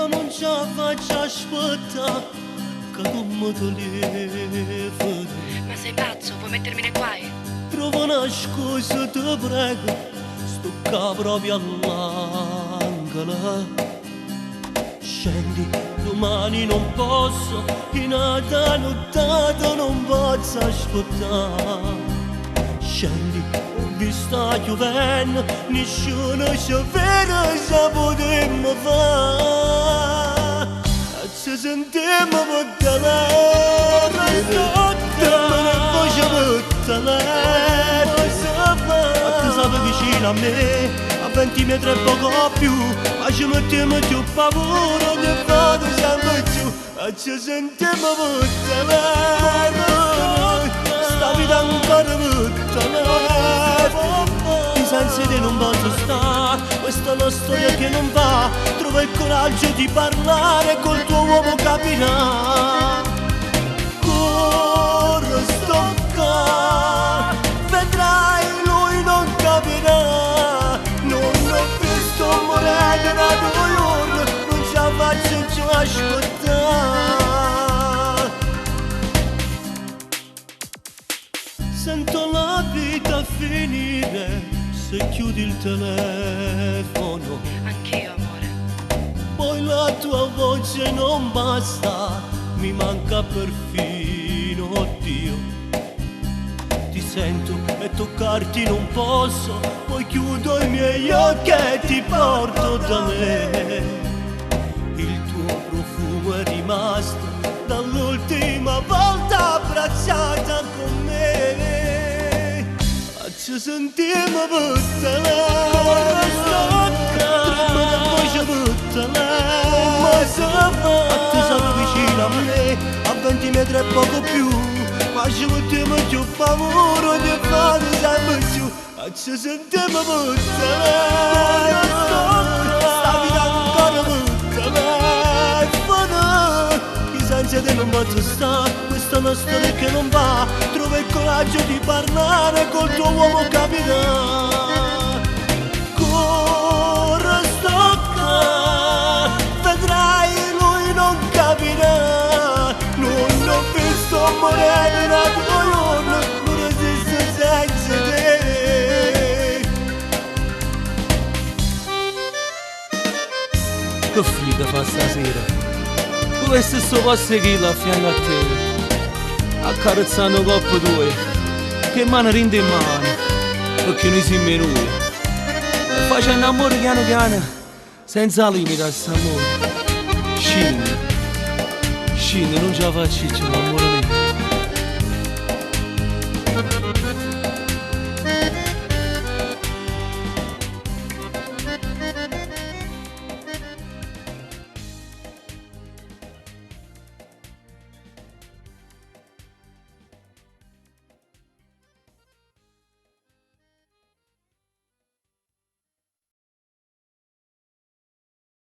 non ce la faccio aspettare che tu mi telefoni. Ma sei pazzo? Puoi mettermi guai? Trova una scusa, ti prego, sto qua proprio all'angolo. Scendi, domani non posso, in alta nottata non posso aspettare. Scendi, ho visto piovendo, nessuno sapeva se potremmo fare. Se sentiamo per telefono, dammi una voce per telefono. Ma ti sape vicino a me, a 20 metri e poco più, ma ci mettiamo più paura, ogni volta sempre più. Se sentiamo per telefono, sta vita ancora per telefono. Senza te non posso stare, questa è una storia che non va. Trova il coraggio di parlare col tuo uomo capirà. Corro, sto qua, vedrai lui non capirà. Non l'ho visto morire da 2 giorni, non ce la faccio più aspettare. Sento la vita finire se chiudi il telefono. Anch'io, amore. Poi la tua voce non basta, mi manca perfino Dio. Ti sento e toccarti non posso, poi chiudo i miei occhi e ti porto da me. Il tuo profumo è rimasto dall'ultima volta abbracciata con me. Ci sentiamo per telefono, tremano una voce per telefono. Ma tu sei vicino a me, a 20 metri e poco più, ma ci mettiamo più paura ogni volta sempre più. Ci sentiamo per telefono, sta vita ancora per telefono. Senza te non posso stare, questa è una storia che non va. Trova il coraggio di parlare col tuo uomo capitano. Corro, sto qua, vedrai lui non capirà. Non l'ho visto morire da 2 giorni, non resisto senza te. Che figa fa stasera? Questo sto posto che a fianco a te, accarezzando coppa tue, che mano rinde in mano, perché noi siamo noi. E facendo amore piano piano, senza limite a sta amore. Scende, non ce la faccio, amore mio.